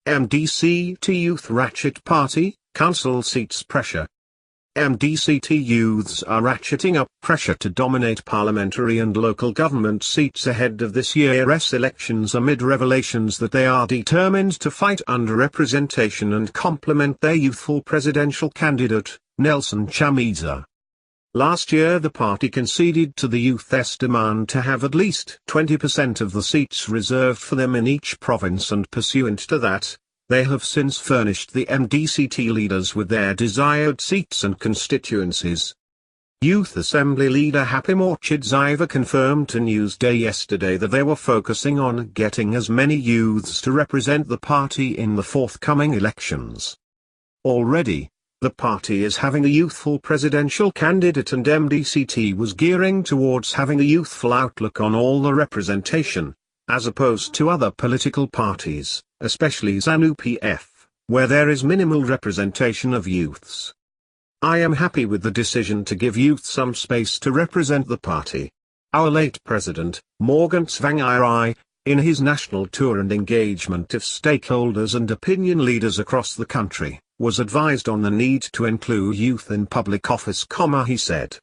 MDC-T Youth Ratchet Party, Council Seats Pressure. MDC-T youths are ratcheting up pressure to dominate parliamentary and local government seats ahead of this year's elections amid revelations that they are determined to fight underrepresentation and complement their youthful presidential candidate, Nelson Chamisa. Last year the party conceded to the youth's demand to have at least 20% of the seats reserved for them in each province, and pursuant to that, they have since furnished the MDC-T leaders with their desired seats and constituencies. Youth Assembly leader Happy Morchidziva confirmed to Newsday yesterday that they were focusing on getting as many youths to represent the party in the forthcoming elections. Already, the party is having a youthful presidential candidate, and MDC-T was gearing towards having a youthful outlook on all the representation, as opposed to other political parties, especially ZANU-PF, where there is minimal representation of youths. I am happy with the decision to give youth some space to represent the party. Our late president, Morgan Tsvangirai, in his national tour and engagement of stakeholders and opinion leaders across the country, was advised on the need to include youth in public office, he said.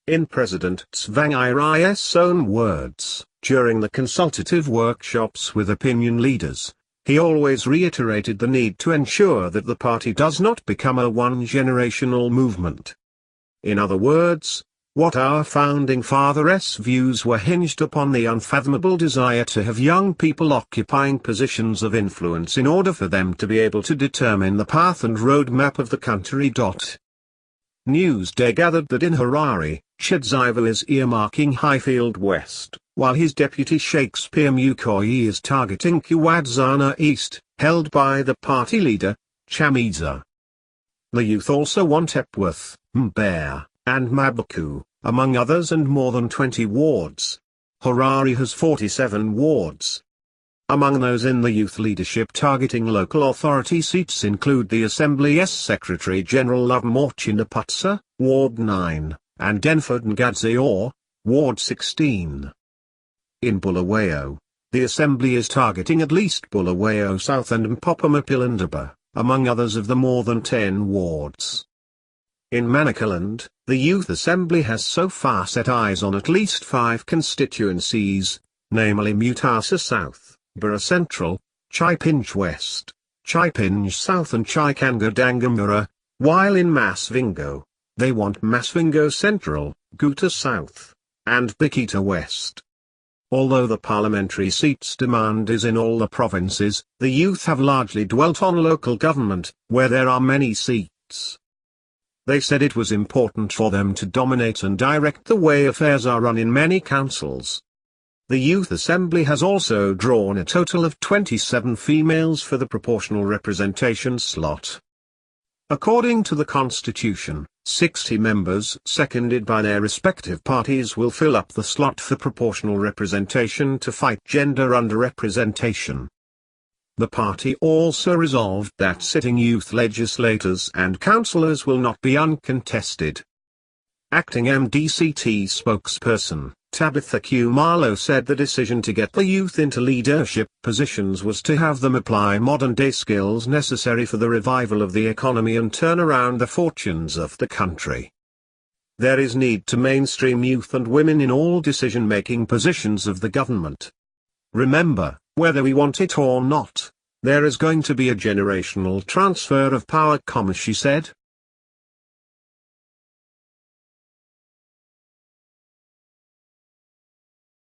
In President Tsvangirai's own words, during the consultative workshops with opinion leaders, he always reiterated the need to ensure that the party does not become a one-generational movement. In other words, what our founding fathers' views were hinged upon the unfathomable desire to have young people occupying positions of influence in order for them to be able to determine the path and roadmap of the country. Newsday gathered that in Harare, Chidziva is earmarking Highfield West, while his deputy Shakespeare Mukoyi is targeting Kiwadzana East, held by the party leader, Chamisa. The youth also want Epworth, Mbeya, and Mabuku, among others, and more than 20 wards. Harare has 47 wards. Among those in the youth leadership targeting local authority seats include the Assembly's Secretary-General Lovemorchinaputsa, Ward 9, and Denford Ngadze, Ward 16. In Bulawayo, the Assembly is targeting at least Bulawayo South and Mpopamapilandaba, among others of the more than 10 wards. In Manicaland, the Youth Assembly has so far set eyes on at least 5 constituencies, namely Mutasa South, Bura Central, Chipinge West, Chipinge South and Chikanga-Dangamura, while in Masvingo, they want Masvingo Central, Guta South, and Bikita West. Although the parliamentary seats demand is in all the provinces, the youth have largely dwelt on local government, where there are many seats. They said it was important for them to dominate and direct the way affairs are run in many councils. The Youth Assembly has also drawn a total of 27 females for the proportional representation slot. According to the Constitution, 60 members seconded by their respective parties will fill up the slot for proportional representation to fight gender underrepresentation. The party also resolved that sitting youth legislators and councillors will not be uncontested. Acting MDC-T spokesperson, Tabitha Kumalo, said the decision to get the youth into leadership positions was to have them apply modern-day skills necessary for the revival of the economy and turn around the fortunes of the country. There is need to mainstream youth and women in all decision-making positions of the government. Remember, whether we want it or not, there is going to be a generational transfer of power, she said.